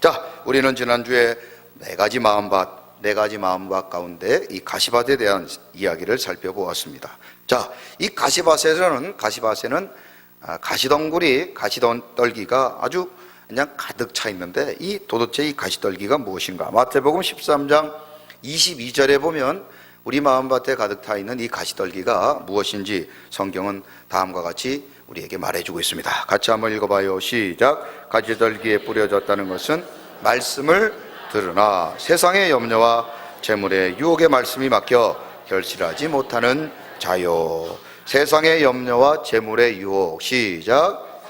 자, 우리는 지난주에 네 가지 마음밭 가운데 이 가시밭에 대한 이야기를 살펴보았습니다. 자, 이 가시밭에는 가시덩굴이, 가시떨기가 아주 그냥 가득 차 있는데, 도대체 이 가시떨기가 무엇인가? 마태복음 13장 22절에 보면 우리 마음밭에 가득 타 있는 이 가시떨기가 무엇인지 성경은 다음과 같이 우리에게 말해주고 있습니다. 같이 한번 읽어봐요. 시작. 가시떨기에 뿌려졌다는 것은 말씀을 들으나 세상의 염려와 재물의 유혹의 말씀이 막혀 결실하지 못하는 자요. 세상의 염려와 재물의 유혹. 시작.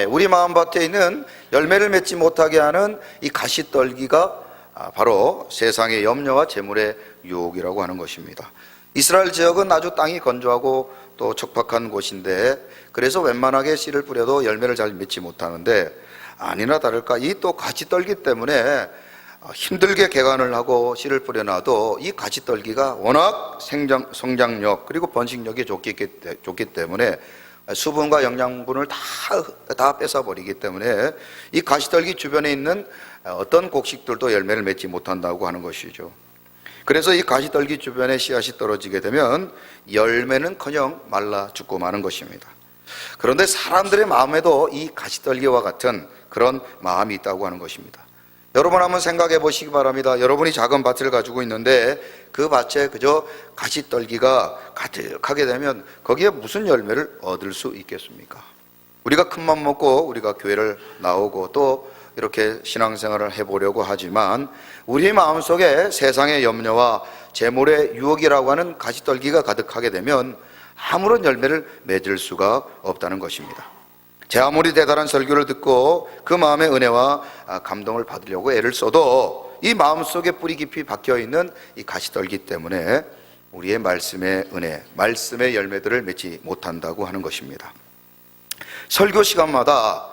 우리 마음밭에 있는 열매를 맺지 못하게 하는 이 가시떨기가 바로 세상의 염려와 재물의 유혹이라고 하는 것입니다. 이스라엘 지역은 아주 땅이 건조하고 또 척박한 곳인데, 그래서 웬만하게 씨를 뿌려도 열매를 잘 맺지 못하는데, 아니나 다를까 이 또 가시떨기 때문에 힘들게 개간을 하고 씨를 뿌려놔도 이 가시떨기가 워낙 성장력 그리고 번식력이 좋기 때문에 수분과 영양분을 다 뺏어버리기 때문에 이 가시떨기 주변에 있는 어떤 곡식들도 열매를 맺지 못한다고 하는 것이죠. 그래서 이 가시떨기 주변에 씨앗이 떨어지게 되면 열매는커녕 말라 죽고 마는 것입니다. 그런데 사람들의 마음에도 이 가시떨기와 같은 그런 마음이 있다고 하는 것입니다. 여러분 한번 생각해 보시기 바랍니다. 여러분이 작은 밭을 가지고 있는데 그 밭에 그저 가시떨기가 가득하게 되면 거기에 무슨 열매를 얻을 수 있겠습니까? 우리가 큰맘 먹고 우리가 교회를 나오고 또 이렇게 신앙생활을 해보려고 하지만 우리 마음속에 세상의 염려와 재물의 유혹이라고 하는 가시떨기가 가득하게 되면 아무런 열매를 맺을 수가 없다는 것입니다. 제 아무리 대단한 설교를 듣고 그 마음의 은혜와 감동을 받으려고 애를 써도 이 마음속에 뿌리 깊이 박혀있는 이 가시떨기 때문에 우리의 말씀의 은혜, 말씀의 열매들을 맺지 못한다고 하는 것입니다. 설교 시간마다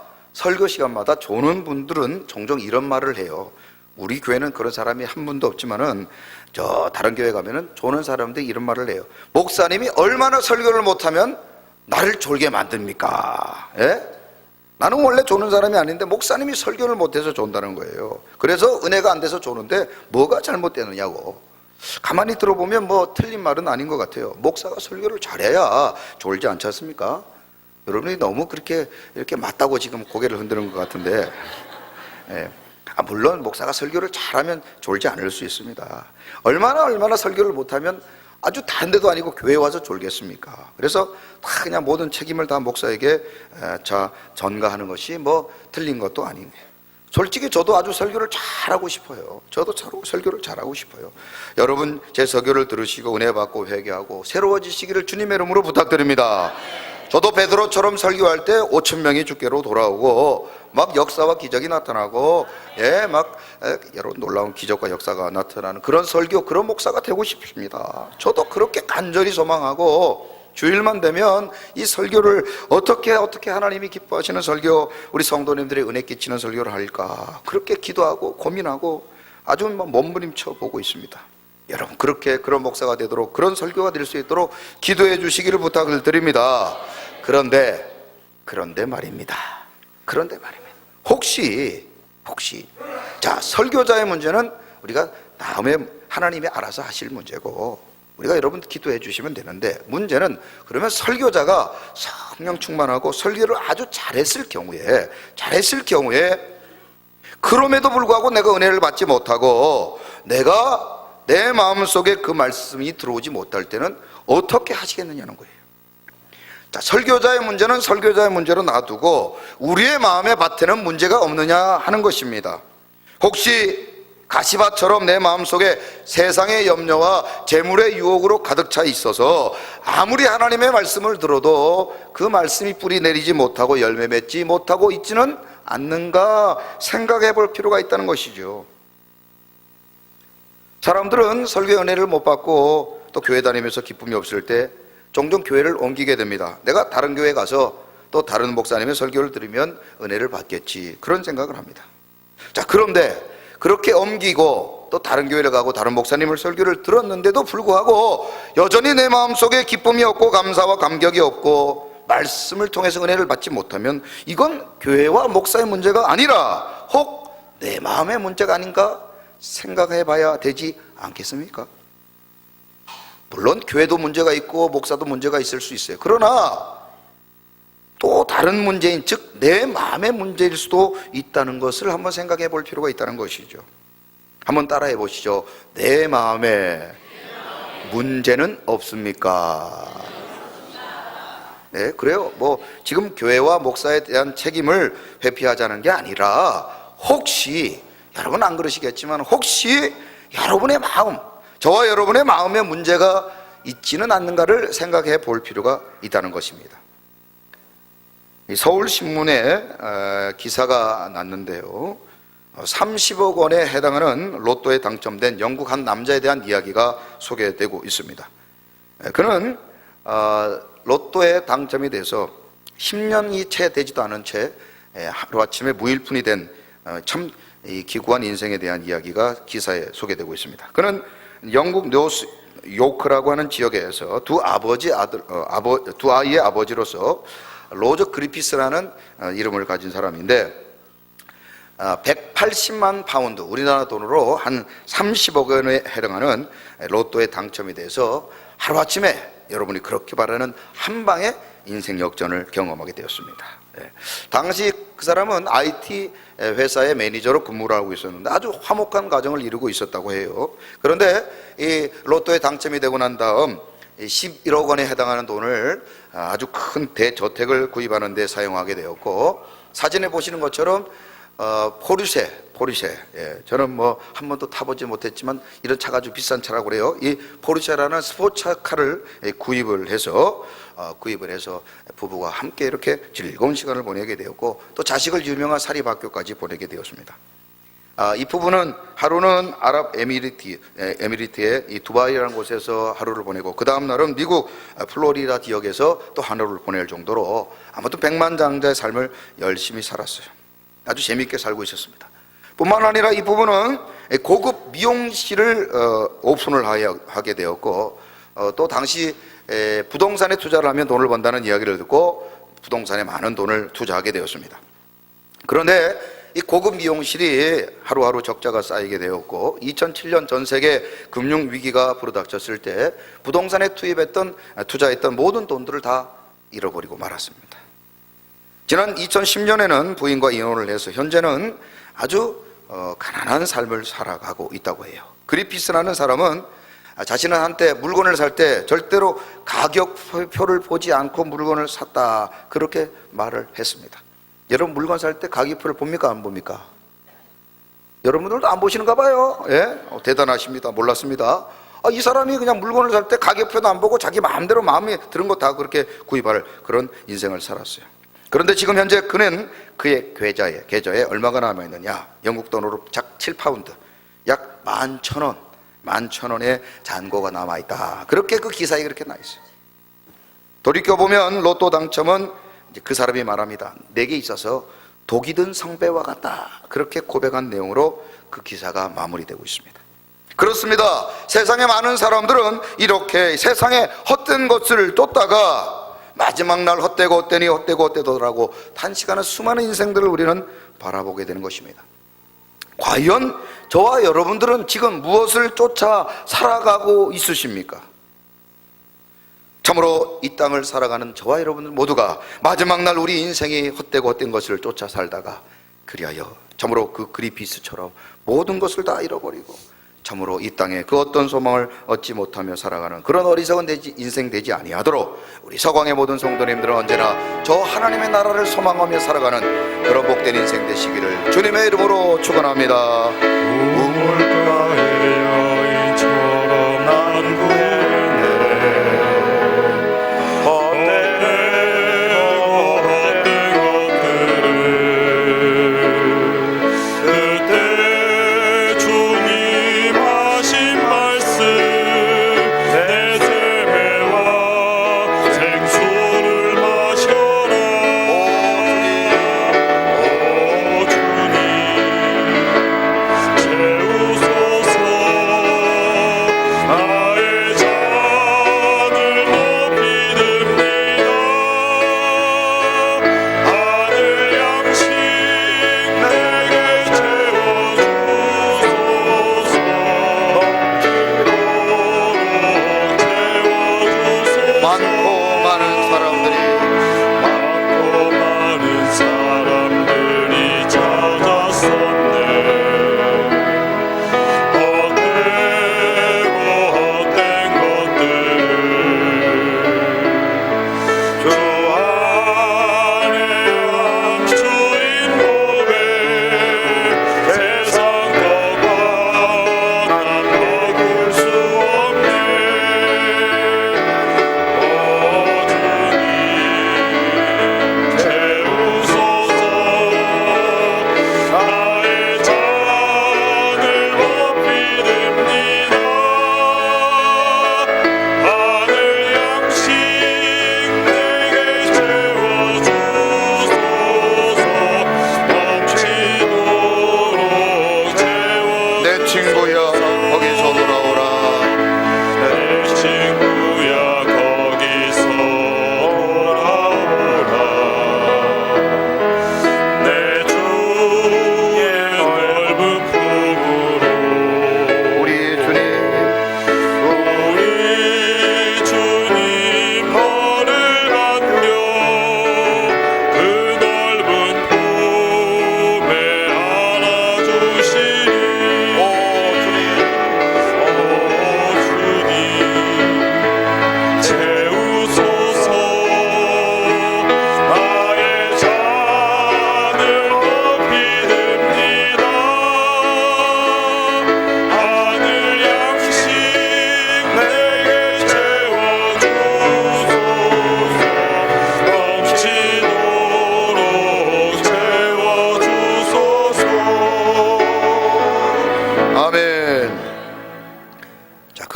조는 분들은 종종 이런 말을 해요. 우리 교회는 그런 사람이 한 분도 없지만은 저 다른 교회 가면은 조는 사람들이 이런 말을 해요. 목사님이 얼마나 설교를 못하면 나를 졸게 만듭니까? 나는 원래 조는 사람이 아닌데 목사님이 설교를 못해서 존다는 거예요. 그래서 은혜가 안 돼서 조는데 뭐가 잘못되느냐고. 가만히 들어보면 뭐 틀린 말은 아닌 것 같아요. 목사가 설교를 잘해야 졸지 않지 않습니까? 여러분이 너무 그렇게 이렇게 맞다고 지금 고개를 흔드는 것 같은데, 물론 목사가 설교를 잘하면 졸지 않을 수 있습니다. 얼마나 설교를 못하면 아주 다른 데도 아니고 교회에 와서 졸겠습니까? 그래서 다 그냥 모든 책임을 다 목사에게 전가하는 것이 뭐 틀린 것도 아니네요. 솔직히 저도 아주 설교를 잘하고 싶어요. 저도 설교를 잘하고 싶어요. 여러분 제 설교를 들으시고 은혜 받고 회개하고 새로워지시기를 주님의 이름으로 부탁드립니다. 저도 베드로처럼 설교할 때 5,000명이 주께로 돌아오고 막 역사와 기적이 나타나고 막 여러 놀라운 기적과 역사가 나타나는 그런 설교, 그런 목사가 되고 싶습니다. 저도 그렇게 간절히 소망하고 주일만 되면 이 설교를 어떻게 하나님이 기뻐하시는 설교, 우리 성도님들의 은혜 끼치는 설교를 할까 그렇게 기도하고 고민하고 아주 몸부림쳐 보고 있습니다. 여러분 그렇게 그런 목사가 되도록, 그런 설교가 될 수 있도록 기도해 주시기를 부탁을 드립니다. 그런데 말입니다. 혹시 자, 설교자의 문제는 우리가 다음에 하나님이 알아서 하실 문제고 우리가 여러분 기도해 주시면 되는데, 문제는 그러면 설교자가 성령 충만하고 설교를 아주 잘했을 경우에 그럼에도 불구하고 내가 은혜를 받지 못하고 내가 내 마음속에 그 말씀이 들어오지 못할 때는 어떻게 하시겠느냐는 거예요. 자, 설교자의 문제는 설교자의 문제로 놔두고 우리의 마음의 밭에는 문제가 없느냐 하는 것입니다. 혹시 가시밭처럼 내 마음속에 세상의 염려와 재물의 유혹으로 가득 차 있어서 아무리 하나님의 말씀을 들어도 그 말씀이 뿌리 내리지 못하고 열매 맺지 못하고 있지는 않는가 생각해 볼 필요가 있다는 것이죠. 사람들은 설교의 은혜를 못 받고 또 교회 다니면서 기쁨이 없을 때 종종 교회를 옮기게 됩니다. 내가 다른 교회 가서 또 다른 목사님의 설교를 들으면 은혜를 받겠지, 그런 생각을 합니다. 자, 그런데 그렇게 옮기고 또 다른 교회를 가고 다른 목사님의 설교를 들었는데도 불구하고 여전히 내 마음속에 기쁨이 없고 감사와 감격이 없고 말씀을 통해서 은혜를 받지 못하면 이건 교회와 목사의 문제가 아니라 혹 내 마음의 문제가 아닌가 생각해 봐야 되지 않겠습니까? 물론 교회도 문제가 있고 목사도 문제가 있을 수 있어요. 그러나 또 다른 문제인, 즉 내 마음의 문제일 수도 있다는 것을 한번 생각해 볼 필요가 있다는 것이죠. 한번 따라해 보시죠. 내 마음에 문제는 없습니까? 네, 그래요. 뭐 지금 교회와 목사에 대한 책임을 회피하자는 게 아니라 혹시, 여러분 안 그러시겠지만 혹시 여러분의 마음, 저와 여러분의 마음에 문제가 있지는 않는가를 생각해 볼 필요가 있다는 것입니다. 서울신문에 기사가 났는데요, 30억 원에 해당하는 로또에 당첨된 영국 한 남자에 대한 이야기가 소개되고 있습니다. 그는 로또에 당첨이 돼서 10년이 채 되지도 않은 채 하루아침에 무일푼이 된 참 기구한 인생에 대한 이야기가 기사에 소개되고 있습니다. 그는 영국 노스 요크라고 하는 지역에서 두 아이의 아버지로서 로저 그리피스라는 이름을 가진 사람인데 180만 파운드, 우리나라 돈으로 한 30억 원에 해당하는 로또에 당첨이 돼서 하루아침에 여러분이 그렇게 바라는 한 방의 인생 역전을 경험하게 되었습니다. 당시 그 사람은 IT 회사의 매니저로 근무를 하고 있었는데 아주 화목한 가정을 이루고 있었다고 해요. 그런데 이 로또에 당첨이 되고 난 다음 11억 원에 해당하는 돈을 아주 큰 대저택을 구입하는 데 사용하게 되었고, 사진에 보시는 것처럼 포르쉐, 저는 뭐 한 번도 타보지 못했지만 이런 차가 아주 비싼 차라고 그래요. 이 포르쉐라는 스포츠카를 구입을 해서 부부가 함께 이렇게 즐거운 시간을 보내게 되었고, 또 자식을 유명한 사립학교까지 보내게 되었습니다. 이 부부는 하루는 아랍에미리트의 이 두바이라는 곳에서 하루를 보내고, 그 다음 날은 미국 플로리다 지역에서 또 하루를 보낼 정도로 아무튼 백만장자의 삶을 열심히 살았어요. 아주 재미있게 살고 있었습니다. 뿐만 아니라 이 부부는 고급 미용실을 오픈을 하게 되었고, 또 당시 부동산에 투자를 하면 돈을 번다는 이야기를 듣고 부동산에 많은 돈을 투자하게 되었습니다. 그런데 이 고급 미용실이 하루하루 적자가 쌓이게 되었고, 2007년 전 세계 금융 위기가 불어닥쳤을 때 부동산에 투자했던 모든 돈들을 다 잃어버리고 말았습니다. 지난 2010년에는 부인과 이혼을 해서 현재는 아주 가난한 삶을 살아가고 있다고 해요. 그리피스라는 사람은 자신은 한때 물건을 살 때 절대로 가격표를 보지 않고 물건을 샀다, 그렇게 말을 했습니다. 여러분 물건 살 때 가격표를 봅니까 안 봅니까? 여러분들도 안 보시는가 봐요. 예? 대단하십니다. 몰랐습니다. 이 사람이 그냥 물건을 살 때 가격표도 안 보고 자기 마음대로 마음에 드는 거 다 그렇게 구입할 그런 인생을 살았어요. 그런데 지금 현재 그는 그의 계좌에 얼마가 남아있느냐, 영국 돈으로 작 7파운드, 약 11,000원의 잔고가 남아있다, 그렇게 그 기사에 그렇게 나있어요. 돌이켜보면 로또 당첨은 이제 그 사람이 말합니다. 내게 있어서 독이 든 성배와 같다, 그렇게 고백한 내용으로 그 기사가 마무리되고 있습니다. 그렇습니다. 세상에 많은 사람들은 이렇게 세상에 헛된 것을 쫓다가 마지막 날 헛되더라고 탄식하는 수많은 인생들을 우리는 바라보게 되는 것입니다. 과연 저와 여러분들은 지금 무엇을 쫓아 살아가고 있으십니까? 참으로 이 땅을 살아가는 저와 여러분들 모두가 마지막 날 우리 인생이 헛된 것을 쫓아 살다가 그리하여 참으로 그 그리피스처럼 모든 것을 다 잃어버리고 참으로 이 땅에 그 어떤 소망을 얻지 못하며 살아가는 그런 어리석은 인생 되지 아니하도록 우리 서광의 모든 성도님들은 언제나 저 하나님의 나라를 소망하며 살아가는 그런 복된 인생 되시기를 주님의 이름으로 축원합니다. 우물가의 여인처럼 난 구했네. 헛된 것들을 그때 주님 하신 말씀 내 세배와 생수를 마셔라. 오 주님 채우소.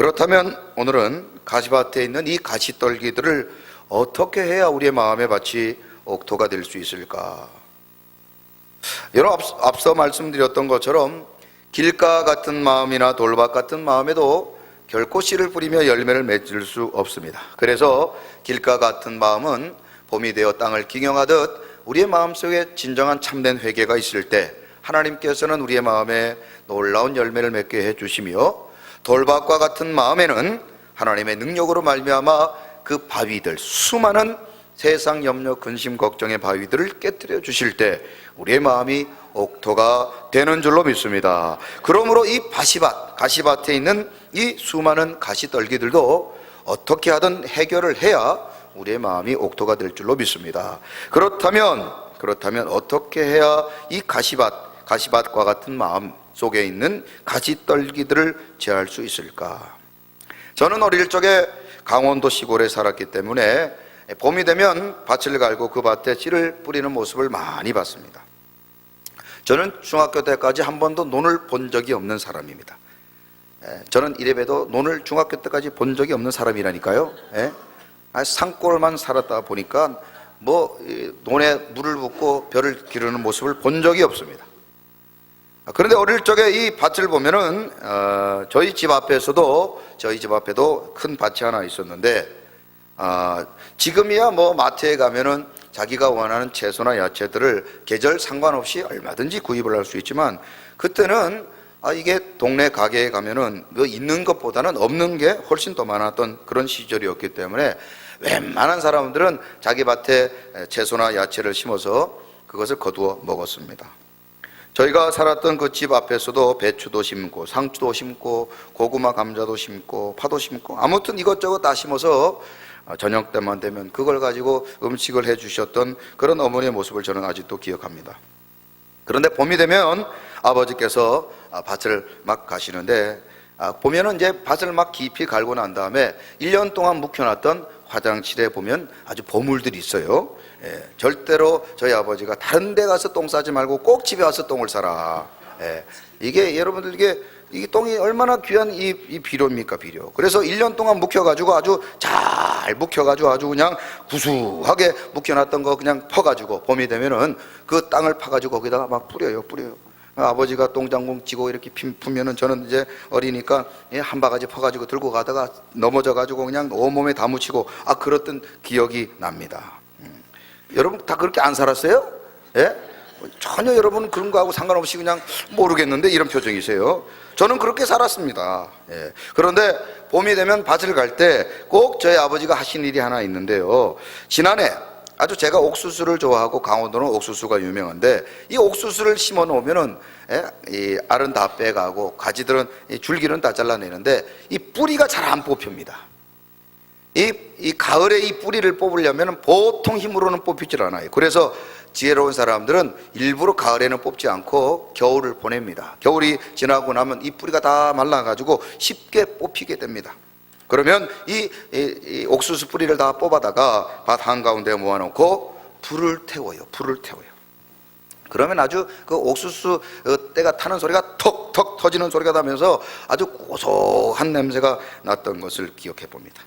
그렇다면 오늘은 가시밭에 있는 이 가시떨기들을 어떻게 해야 우리의 마음의 밭이 옥토가 될 수 있을까? 여러분, 앞서 말씀드렸던 것처럼 길가 같은 마음이나 돌밭 같은 마음에도 결코 씨를 뿌리며 열매를 맺을 수 없습니다. 그래서 길가 같은 마음은 봄이 되어 땅을 기경하듯 우리의 마음속에 진정한 참된 회개가 있을 때 하나님께서는 우리의 마음에 놀라운 열매를 맺게 해주시며, 돌밭과 같은 마음에는 하나님의 능력으로 말미암아 그 바위들, 수많은 세상 염려, 근심, 걱정의 바위들을 깨뜨려 주실 때 우리의 마음이 옥토가 되는 줄로 믿습니다. 그러므로 이 가시밭에 있는 이 수많은 가시떨기들도 어떻게 하든 해결을 해야 우리의 마음이 옥토가 될 줄로 믿습니다. 그렇다면 어떻게 해야 이 가시밭과 같은 마음 속에 있는 가시떨기들을 제할 수 있을까? 저는 어릴 적에 강원도 시골에 살았기 때문에 봄이 되면 밭을 갈고 그 밭에 씨를 뿌리는 모습을 많이 봤습니다. 저는 중학교 때까지 한 번도 논을 본 적이 없는 사람입니다. 저는 이래봬도 논을 중학교 때까지 본 적이 없는 사람이라니까요. 산골만 살았다 보니까 논에 물을 붓고 벼를 기르는 모습을 본 적이 없습니다. 그런데 어릴 적에 이 밭을 보면은 저희 집 앞에도 큰 밭이 하나 있었는데, 지금이야 마트에 가면은 자기가 원하는 채소나 야채들을 계절 상관없이 얼마든지 구입을 할 수 있지만, 그때는 이게 동네 가게에 가면은 있는 것보다는 없는 게 훨씬 더 많았던 그런 시절이었기 때문에 웬만한 사람들은 자기 밭에 채소나 야채를 심어서 그것을 거두어 먹었습니다. 저희가 살았던 그 집 앞에서도 배추도 심고 상추도 심고 고구마 감자도 심고 파도 심고 아무튼 이것저것 다 심어서 저녁 때만 되면 그걸 가지고 음식을 해주셨던 그런 어머니의 모습을 저는 아직도 기억합니다. 그런데 봄이 되면 아버지께서 밭을 막 가시는데, 보면은 이제 밭을 막 깊이 갈고 난 다음에 1년 동안 묵혀놨던 화장실에 보면 아주 보물들이 있어요. 절대로 저희 아버지가 다른 데 가서 똥 싸지 말고 꼭 집에 와서 똥을 싸라. 이게 여러분들 이게 똥이 얼마나 귀한 이 비료입니까, 비료. 그래서 1년 동안 묵혀가지고 아주 잘 묵혀가지고 아주 그냥 구수하게 묵혀놨던 거 그냥 퍼가지고 봄이 되면은 그 땅을 파가지고 거기다가 막 뿌려요. 아버지가 똥장군 지고 이렇게 품면은 저는 이제 어리니까 한 바가지 퍼가지고 들고 가다가 넘어져가지고 그냥 온몸에 다 묻히고 그랬던 기억이 납니다. 여러분 다 그렇게 안 살았어요? 전혀 여러분은 그런 거하고 상관없이 그냥 모르겠는데 이런 표정이세요. 저는 그렇게 살았습니다. 그런데 봄이 되면 밭을 갈 때 꼭 저희 아버지가 하신 일이 하나 있는데요. 지난해 아주 제가 옥수수를 좋아하고 강원도는 옥수수가 유명한데, 이 옥수수를 심어 놓으면은 이 알은 다 빼가고 가지들은 줄기는 다 잘라내는데 이 뿌리가 잘 안 뽑힙니다. 이 가을에 이 뿌리를 뽑으려면 보통 힘으로는 뽑히질 않아요. 그래서 지혜로운 사람들은 일부러 가을에는 뽑지 않고 겨울을 보냅니다. 겨울이 지나고 나면 이 뿌리가 다 말라가지고 쉽게 뽑히게 됩니다. 그러면 이 옥수수 뿌리를 다 뽑아다가 밭 한가운데 모아놓고 불을 태워요. 그러면 아주 그 옥수수 때가 타는 소리가 턱턱 터지는 소리가 나면서 아주 고소한 냄새가 났던 것을 기억해 봅니다.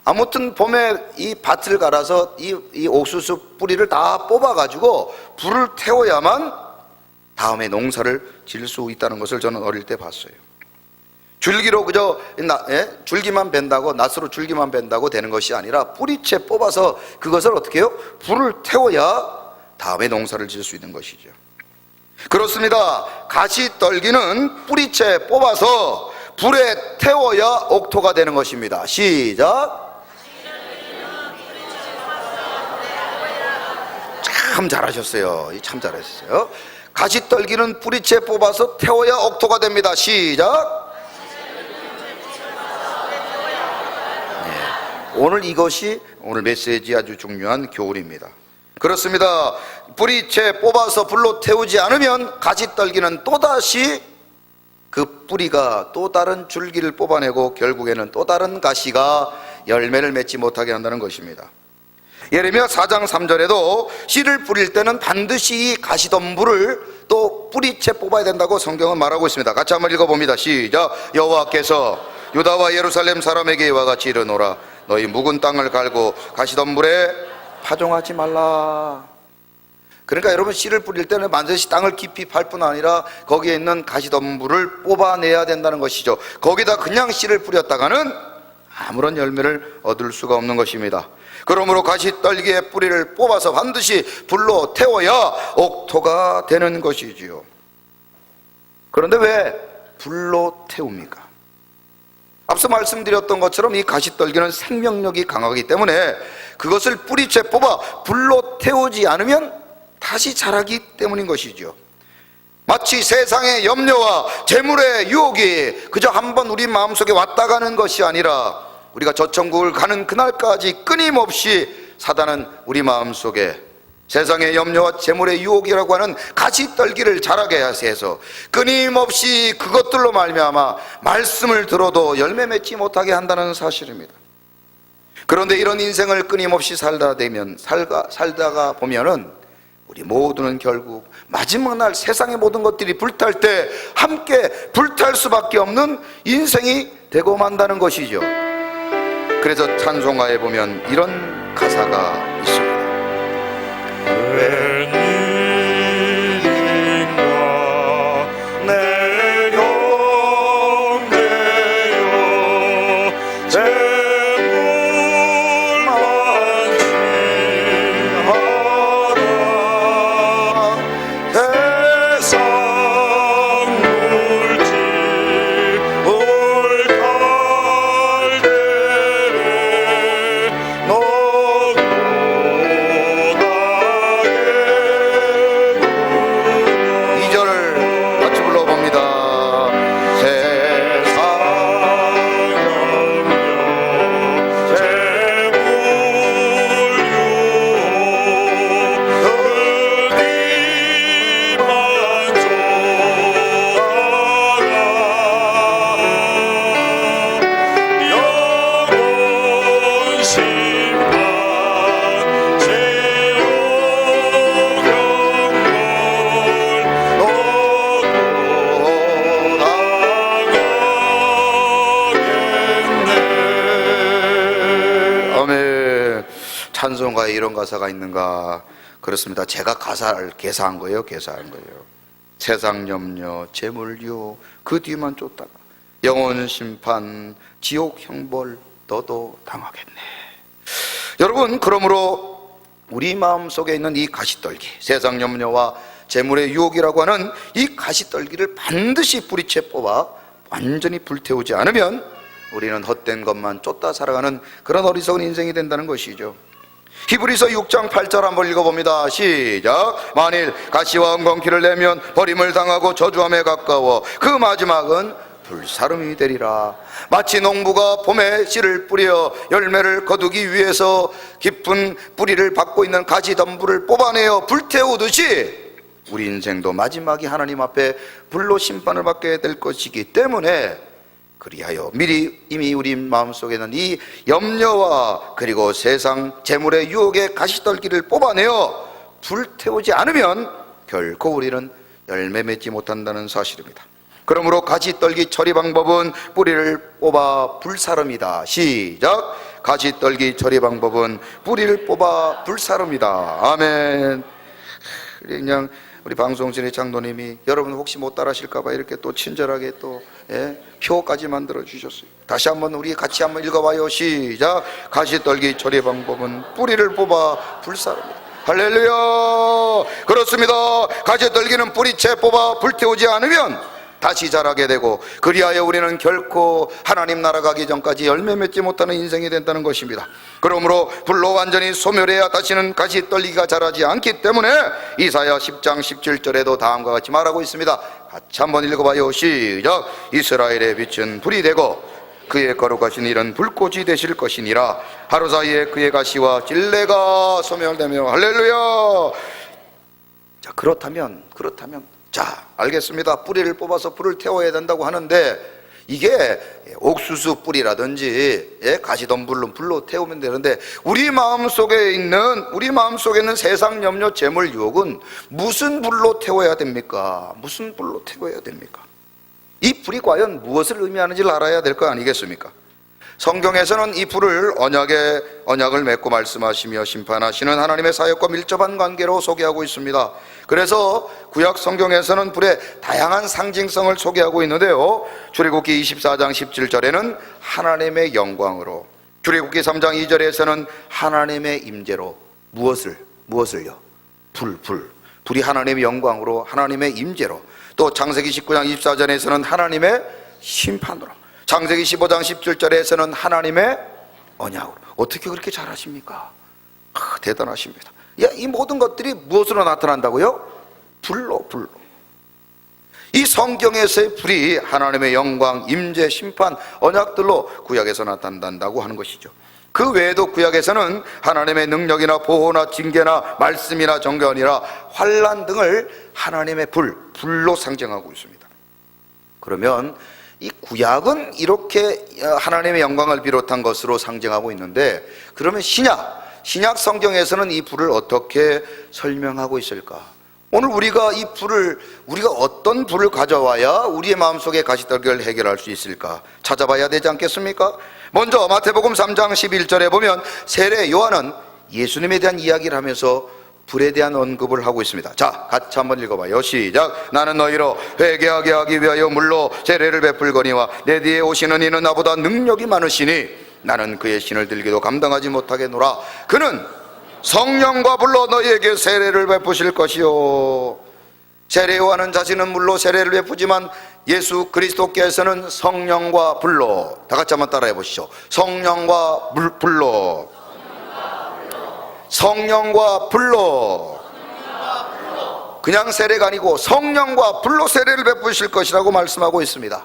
아무튼 봄에 이 밭을 갈아서 이 옥수수 뿌리를 다 뽑아가지고 불을 태워야만 다음에 농사를 지을 수 있다는 것을 저는 어릴 때 봤어요. 줄기로 그저 줄기만 벤다고, 낫으로 줄기만 벤다고 되는 것이 아니라 뿌리채 뽑아서 그것을 어떻게 해요? 불을 태워야 다음에 농사를 지을 수 있는 것이죠. 그렇습니다. 가시떨기는 뿌리채 뽑아서 불에 태워야 옥토가 되는 것입니다. 시작. 참 잘하셨어요. 참 잘하셨어요. 가시떨기는 뿌리채 뽑아서 태워야 옥토가 됩니다. 시작. 오늘 이것이 오늘 메시지 아주 중요한 교훈입니다. 그렇습니다. 뿌리채 뽑아서 불로 태우지 않으면 가시떨기는 또다시 그 뿌리가 또 다른 줄기를 뽑아내고 결국에는 또 다른 가시가 열매를 맺지 못하게 한다는 것입니다. 예레미야 4장 3절에도 씨를 뿌릴 때는 반드시 이 가시덤불을 또 뿌리채 뽑아야 된다고 성경은 말하고 있습니다. 같이 한번 읽어봅니다. 시작. 여호와께서 유다와 예루살렘 사람에게 이와 같이 이르노라. 너희 묵은 땅을 갈고 가시덤불에 파종하지 말라. 그러니까 여러분, 씨를 뿌릴 때는 반드시 땅을 깊이 팔 뿐 아니라 거기에 있는 가시덤불을 뽑아내야 된다는 것이죠. 거기다 그냥 씨를 뿌렸다가는 아무런 열매를 얻을 수가 없는 것입니다. 그러므로 가시떨기의 뿌리를 뽑아서 반드시 불로 태워야 옥토가 되는 것이지요. 그런데 왜 불로 태웁니까? 앞서 말씀드렸던 것처럼 이 가시떨기는 생명력이 강하기 때문에 그것을 뿌리채 뽑아 불로 태우지 않으면 다시 자라기 때문인 것이죠. 마치 세상의 염려와 재물의 유혹이 그저 한번 우리 마음속에 왔다 가는 것이 아니라 우리가 저 천국을 가는 그날까지 끊임없이 사단은 우리 마음속에 세상의 염려와 재물의 유혹이라고 하는 가시떨기를 자라게 해서 끊임없이 그것들로 말미암아 말씀을 들어도 열매 맺지 못하게 한다는 사실입니다. 그런데 이런 인생을 끊임없이 살다가 보면은 우리 모두는 결국 마지막 날 세상의 모든 것들이 불탈 때 함께 불탈 수밖에 없는 인생이 되고 만다는 것이죠. 그래서 찬송가에 보면 이런 가사가 있습니다. 웬일인가 내 영내여 재물만 취하라. 세상 물질 불탈 때에 너도 이 절을 같이 불러봅니다. 세상 찬송가에 이런 가사가 있는가? 그렇습니다. 제가 가사를 개사한 거예요. 세상 염려, 재물유, 그 뒤만 쫓다가 영원 심판, 지옥 형벌 너도 당하겠네. 여러분, 그러므로 우리 마음속에 있는 이 가시떨기, 세상 염려와 재물의 유혹이라고 하는 이 가시떨기를 반드시 뿌리채 뽑아 완전히 불태우지 않으면 우리는 헛된 것만 쫓다 살아가는 그런 어리석은 인생이 된다는 것이죠. 히브리서 6장 8절 한번 읽어봅니다. 시작. 만일 가시와 엉겅퀴를 내면 버림을 당하고 저주함에 가까워 그 마지막은 불사름이 되리라. 마치 농부가 봄에 씨를 뿌려 열매를 거두기 위해서 깊은 뿌리를 받고 있는 가시덤불을 뽑아내어 불태우듯이 우리 인생도 마지막이 하나님 앞에 불로 심판을 받게 될 것이기 때문에 그리하여 미리 이미 우리 마음속에는 이 염려와 그리고 세상 재물의 유혹의 가시떨기를 뽑아내어 불태우지 않으면 결코 우리는 열매 맺지 못한다는 사실입니다. 그러므로 가시떨기 처리 방법은 뿌리를 뽑아 불사릅니다. 시작. 가시떨기 처리 방법은 뿌리를 뽑아 불사릅니다. 아멘. 그냥 우리 방송진의 장로님이 여러분 혹시 못 따라하실까봐 이렇게 또 친절하게 또 표까지 만들어 주셨어요. 다시 한번 우리 같이 한번 읽어봐요. 시작. 가시떨기 처리 방법은 뿌리를 뽑아 불사릅니다. 할렐루야. 그렇습니다. 가시떨기는 뿌리채 뽑아 불태우지 않으면 다시 자라게 되고 그리하여 우리는 결코 하나님 나라 가기 전까지 열매 맺지 못하는 인생이 된다는 것입니다. 그러므로 불로 완전히 소멸해야 다시는 가시떨기가 자라지 않기 때문에 이사야 10장 17절에도 다음과 같이 말하고 있습니다. 같이 한번 읽어봐요. 시작. 이스라엘의 빛은 불이 되고 그의 거룩하신 일은 불꽃이 되실 것이니라. 하루 사이에 그의 가시와 진레가 소멸되며. 할렐루야. 자, 그렇다면 자, 알겠습니다. 뿌리를 뽑아서 불을 태워야 된다고 하는데 이게 옥수수 뿌리라든지 가시덤불로 불로 태우면 되는데 우리 마음속에 있는 세상 염려 재물 유혹은 무슨 불로 태워야 됩니까? 무슨 불로 태워야 됩니까? 이 불이 과연 무엇을 의미하는지를 알아야 될 거 아니겠습니까? 성경에서는 이 불을 언약을 맺고 말씀하시며 심판하시는 하나님의 사역과 밀접한 관계로 소개하고 있습니다. 그래서 구약 성경에서는 불의 다양한 상징성을 소개하고 있는데요, 출애굽기 24장 17절에는 하나님의 영광으로, 출애굽기 3장 2절에서는 하나님의 임재로, 무엇을요? 불이 하나님의 영광으로, 하나님의 임재로, 또 창세기 19장 24절에서는 하나님의 심판으로, 창세기 15장 17절에서는 하나님의 언약으로. 어떻게 그렇게 잘하십니까? 대단하십니다. 이 모든 것들이 무엇으로 나타난다고요? 불로. 이 성경에서의 불이 하나님의 영광, 임재, 심판, 언약들로 구약에서 나타난다고 하는 것이죠. 그 외에도 구약에서는 하나님의 능력이나 보호나 징계나 말씀이나 정견이나 환난 등을 하나님의 불로 상징하고 있습니다. 그러면 이 구약은 이렇게 하나님의 영광을 비롯한 것으로 상징하고 있는데, 그러면 신약 성경에서는 이 불을 어떻게 설명하고 있을까? 오늘 우리가 어떤 불을 가져와야 우리의 마음속의 가시떨기를 해결할 수 있을까 찾아봐야 되지 않겠습니까? 먼저 마태복음 3장 11절에 보면 세례 요한은 예수님에 대한 이야기를 하면서 불에 대한 언급을 하고 있습니다. 자, 같이 한번 읽어봐요. 시작. 나는 너희로 회개하게 하기 위하여 물로 세례를 베풀거니와 내 뒤에 오시는 이는 나보다 능력이 많으시니 나는 그의 신을 들기도 감당하지 못하겠노라. 그는 성령과 불로 너희에게 세례를 베푸실 것이요. 세례 요한은 자신은 물로 세례를 베푸지만 예수 그리스도께서는 성령과 불로, 다 같이 한번 따라해 보시죠. 성령과 불로. 성령과 불로. 그냥 세례가 아니고 성령과 불로 세례를 베푸실 것이라고 말씀하고 있습니다.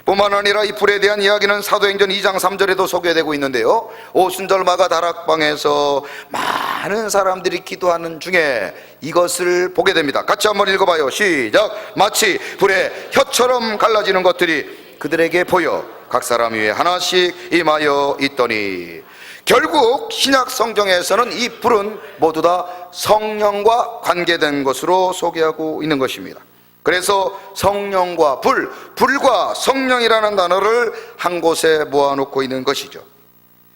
뿐만 아니라 이 불에 대한 이야기는 사도행전 2장 3절에도 소개되고 있는데요, 오순절마가 다락방에서 많은 사람들이 기도하는 중에 이것을 보게 됩니다. 같이 한번 읽어봐요. 시작. 마치 불에 혀처럼 갈라지는 것들이 그들에게 보여 각 사람 위에 하나씩 임하여 있더니, 결국 신약 성경에서는 이 불은 모두 다 성령과 관계된 것으로 소개하고 있는 것입니다. 그래서 성령과 불과 성령이라는 단어를 한 곳에 모아놓고 있는 것이죠.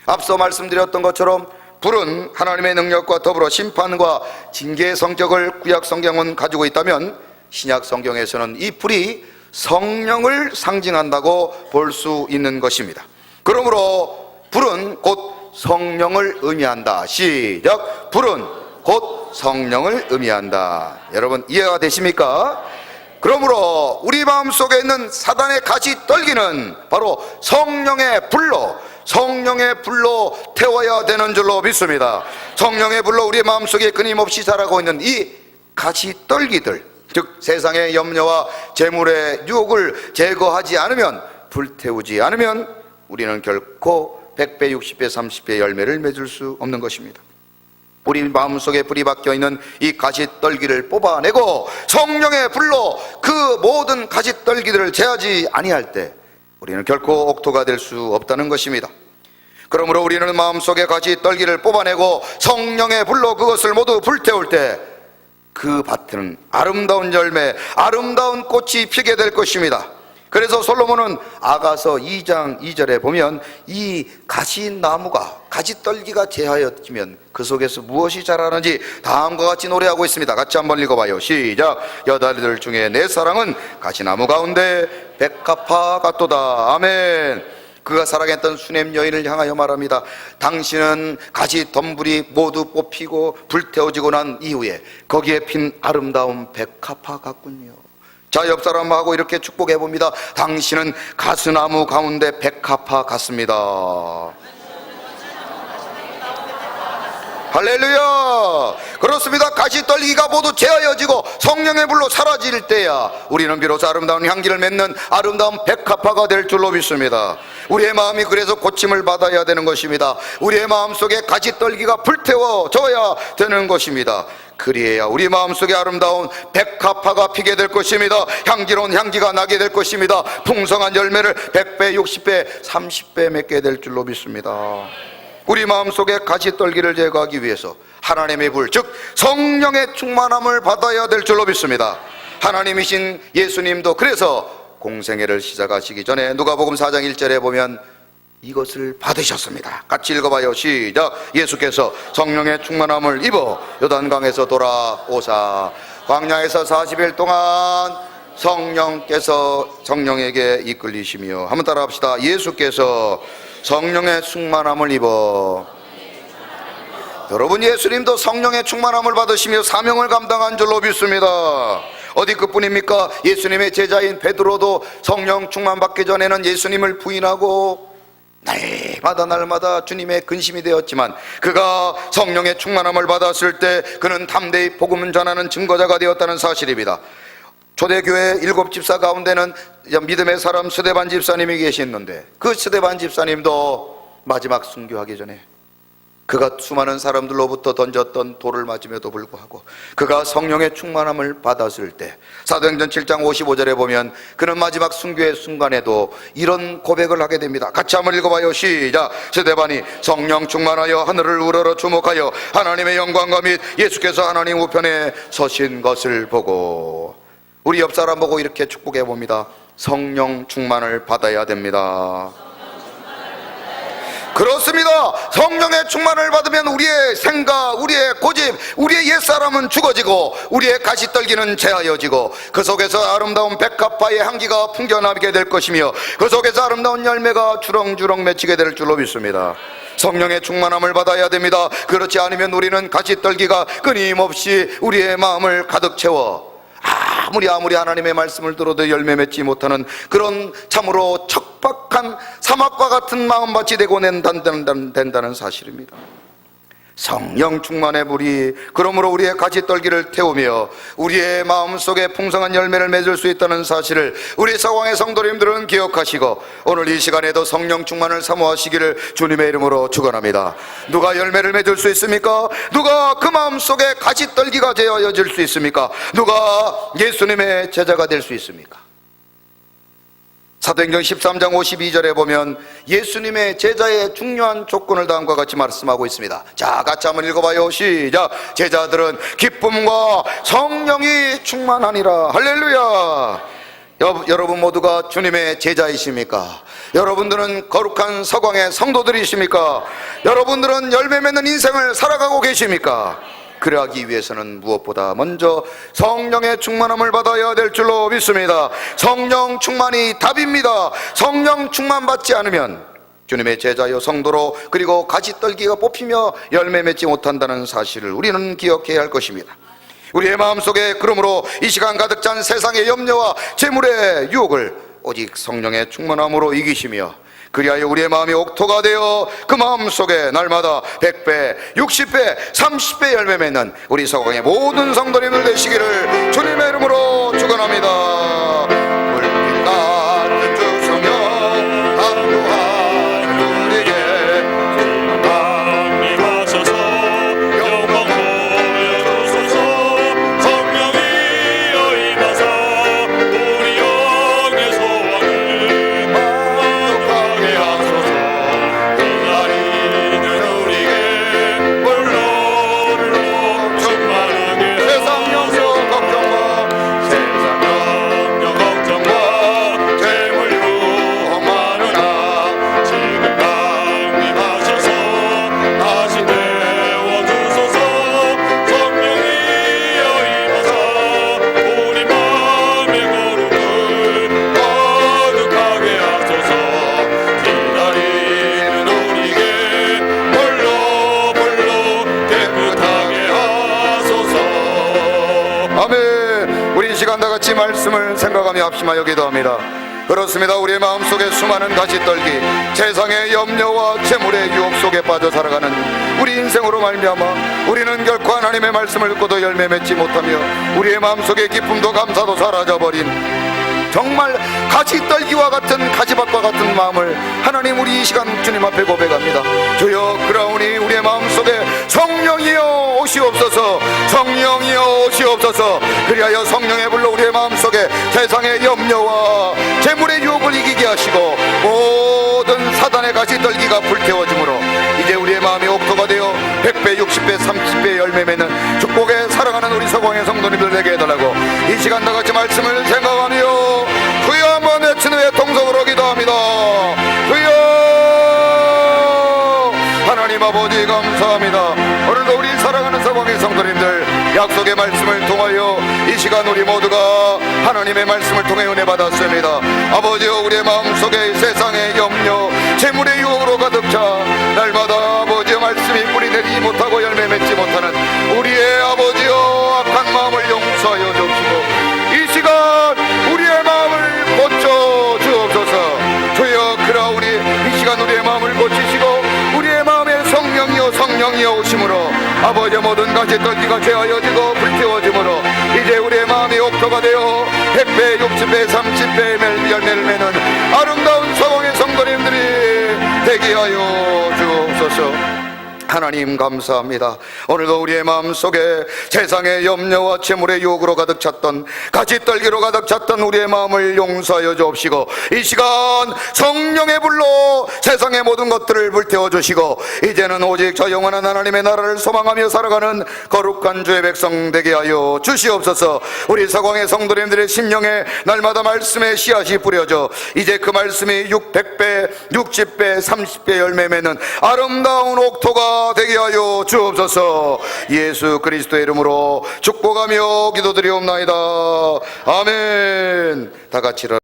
앞서 말씀드렸던 것처럼 불은 하나님의 능력과 더불어 심판과 징계의 성격을 구약 성경은 가지고 있다면, 신약 성경에서는 이 불이 성령을 상징한다고 볼 수 있는 것입니다. 그러므로 불은 곧 성령을 의미한다. 시작. 불은 곧 성령을 의미한다. 여러분 이해가 되십니까? 그러므로 우리 마음속에 있는 사단의 가시떨기는 바로 성령의 불로 태워야 되는 줄로 믿습니다. 성령의 불로 우리 마음속에 끊임없이 자라고 있는 이 가시떨기들, 즉 세상의 염려와 재물의 유혹을 제거하지 않으면, 불태우지 않으면 우리는 결코 100배, 60배, 30배 열매를 맺을 수 없는 것입니다. 우리 마음속에 불이 박혀있는 이 가시떨기를 뽑아내고 성령의 불로 그 모든 가시떨기들을 제하지 아니할 때 우리는 결코 옥토가 될 수 없다는 것입니다. 그러므로 우리는 마음속에 가시떨기를 뽑아내고 성령의 불로 그것을 모두 불태울 때 그 밭은 아름다운 열매, 아름다운 꽃이 피게 될 것입니다. 그래서 솔로몬은 아가서 2장 2절에 보면 이 가시나무가, 가시떨기가 제하여지면 그 속에서 무엇이 자라는지 다음과 같이 노래하고 있습니다. 같이 한번 읽어봐요. 시작. 여다리들 중에 내 사랑은 가시나무 가운데 백합화 같도다. 아멘. 그가 사랑했던 수냄 여인을 향하여 말합니다. 당신은 가시 덤불이 모두 뽑히고 불태워지고 난 이후에 거기에 핀 아름다운 백합화 같군요. 자, 옆 사람하고 이렇게 축복해 봅니다. 당신은 가시나무 가운데 백합화 같습니다. 할렐루야. 그렇습니다. 가시떨기가 모두 제하여지고 성령의 불로 사라질 때야 우리는 비로소 아름다운 향기를 맺는 아름다운 백합화가 될 줄로 믿습니다. 우리의 마음이 그래서 고침을 받아야 되는 것입니다. 우리의 마음속에 가시떨기가 불태워져야 되는 것입니다. 그리해야 우리 마음속에 아름다운 백합화가 피게 될 것입니다. 향기로운 향기가 나게 될 것입니다. 풍성한 열매를 100배, 60배, 30배 맺게 될 줄로 믿습니다. 우리 마음속에 가시떨기를 제거하기 위해서 하나님의 불, 즉 성령의 충만함을 받아야 될 줄로 믿습니다. 하나님이신 예수님도 그래서 공생애를 시작하시기 전에 누가복음 4장 1절에 보면 이것을 받으셨습니다. 같이 읽어봐요. 시작. 예수께서 성령의 충만함을 입어 요단강에서 돌아오사 광야에서 40일 동안 성령에게 이끌리시며, 한번 따라 합시다. 예수께서 성령의 충만함을 입어. 여러분, 예수님도 성령의 충만함을 받으시며 사명을 감당한 줄로 믿습니다. 어디 그뿐입니까? 예수님의 제자인 베드로도 성령 충만 받기 전에는 예수님을 부인하고 날마다 주님의 근심이 되었지만, 그가 성령의 충만함을 받았을 때 그는 담대히 복음을 전하는 증거자가 되었다는 사실입니다. 초대교회 7집사 가운데는 믿음의 사람 스데반 집사님이 계셨는데, 그 스데반 집사님도 마지막 순교하기 전에 그가 수많은 사람들로부터 던졌던 돌을 맞으며도 불구하고 그가 성령의 충만함을 받았을 때, 사도행전 7장 55절에 보면 그는 마지막 순교의 순간에도 이런 고백을 하게 됩니다. 같이 한번 읽어봐요. 시작. 스데반이 성령 충만하여 하늘을 우러러 주목하여 하나님의 영광과 및 예수께서 하나님 우편에 서신 것을 보고, 우리 옆 사람 보고 이렇게 축복해 봅니다. 성령 충만을 받아야 됩니다. 그렇습니다. 성령의 충만을 받으면 우리의 생각, 우리의 고집, 우리의 옛사람은 죽어지고 우리의 가시떨기는 제하여지고, 그 속에서 아름다운 백합화의 향기가 풍겨나게 될 것이며, 그 속에서 아름다운 열매가 주렁주렁 맺히게 될 줄로 믿습니다. 성령의 충만함을 받아야 됩니다. 그렇지 않으면 우리는 가시떨기가 끊임없이 우리의 마음을 가득 채워 아무리 하나님의 말씀을 들어도 열매 맺지 못하는 그런 참으로 척박한 사막과 같은 마음밭이 되고 된다는 사실입니다. 성령 충만의 불이 그러므로 우리의 가시떨기를 태우며 우리의 마음속에 풍성한 열매를 맺을 수 있다는 사실을 우리 서광의 성도님들은 기억하시고, 오늘 이 시간에도 성령 충만을 사모하시기를 주님의 이름으로 축원합니다. 누가 열매를 맺을 수 있습니까? 누가 그 마음속에 가시떨기가 되어질 수 있습니까? 누가 예수님의 제자가 될 수 있습니까? 사도행전 13장 52절에 보면 예수님의 제자의 중요한 조건을 다음과 같이 말씀하고 있습니다. 자, 같이 한번 읽어봐요. 시작. 제자들은 기쁨과 성령이 충만하니라. 할렐루야. 여러분 모두가 주님의 제자이십니까? 여러분들은 거룩한 서광의 성도들이십니까? 여러분들은 열매 맺는 인생을 살아가고 계십니까? 그러하기 위해서는 무엇보다 먼저 성령의 충만함을 받아야 될 줄로 믿습니다. 성령 충만이 답입니다. 성령 충만 받지 않으면 주님의 제자여 성도로, 그리고 가시떨기가 뽑히며 열매 맺지 못한다는 사실을 우리는 기억해야 할 것입니다. 우리의 마음속에 그러므로 이 시간 가득 찬 세상의 염려와 재물의 유혹을 오직 성령의 충만함으로 이기시며, 그리하여 우리의 마음이 옥토가 되어 그 마음 속에 날마다 100배, 60배, 30배 열매 맺는 우리 서광의 모든 성도님들 되시기를 주님의 이름으로 축원합니다. 불빛 같은 주 성령 감도한 우리에게 임하소서. 영광 보여주소서. 성령이여 임하사 우리 영의 소원을 만족하게 하소서. 기다리는 우리에게 물로 충만하게 세상 염려 걱정과 세상 염려 걱정과 재물 유혹만으나 지금 강림하셔서 다시 태워주소서. 성령이여 임하사 우리 마음의 거룩을 거룩하게 하소서. 기다리는 우리에게 물로 깨끗하게 하소서. 아멘. 우리 이 시간 다 같이 말씀을 생각하며 합심하여 기도합니다. 그렇습니다. 우리의 마음속에 수많은 가시떨기, 세상의 염려와 재물의 유혹 속에 빠져 살아가는 우리 인생으로 말미암아 우리는 결코 하나님의 말씀을 듣고도 열매 맺지 못하며 우리의 마음속에 기쁨도 감사도 사라져버린 정말 가시떨기와 같은 가시밭과 같은 마음을 하나님, 우리 이 시간 주님 앞에 고백합니다. 주여, 그러오니 우리의 마음속에 성령이여 오시옵소서. 성령이여 오시옵소서. 그리하여 성령의 불로 우리의 마음속에 세상의 염려와 재물의 유혹을 이기게 하시고 모든 사단의 가시떨기가 불태워지므로 이제 우리의 마음이 옥토가 되어 100배, 60배, 30배 열매 맺는 축복에 살아가는 우리 서광의 성도님들 되게 해달라고 이 시간 다 같이 말씀을 생각하며 주여 한번 약속의 말씀을 통하여 이 시간 우리 모두가 하나님의 말씀을 통해 은혜 받았습니다. 아버지여, 우리의 마음속에 세상의 염려, 재물의 유혹으로 가득 차 날마다 아버지여 말씀이 뿌리 내리지 못하고 열매 맺지 못하는 우리의 아버지여 악한 마음을 용서하여 주옵시고 이 시간 우리의 마음을 고쳐 주옵소서. 주여, 그러하오니 이 시간 우리의 마음을 고치시고 우리의 마음에 성령이여 오심으로 아버지의 모든 가시떨기가 제하여지고 불태워짐으로 이제 우리의 마음이 옥토가 되어 100배, 60배, 30배 열매를 맺는 아름다운 서공의 성도님들이 되게 하여 주옵소서. 하나님 감사합니다. 오늘도 우리의 마음속에 세상의 염려와 재물의 유혹으로 가득 찼던 가시떨기로 가득 찼던 우리의 마음을 용서하여 주옵시고 이 시간 성령의 불로 세상의 모든 것들을 불태워 주시고 이제는 오직 저 영원한 하나님의 나라를 소망하며 살아가는 거룩한 주의 백성 되게 하여 주시옵소서. 우리 서광의 성도님들의 심령에 날마다 말씀의 씨앗이 뿌려져 이제 그 말씀이 100배, 60배, 30배 열매 맺는 아름다운 옥토가 되게 하여 주옵소서. 예수 그리스도의 이름으로 축복하며 기도드리옵나이다. 아멘. 다 같이 일어나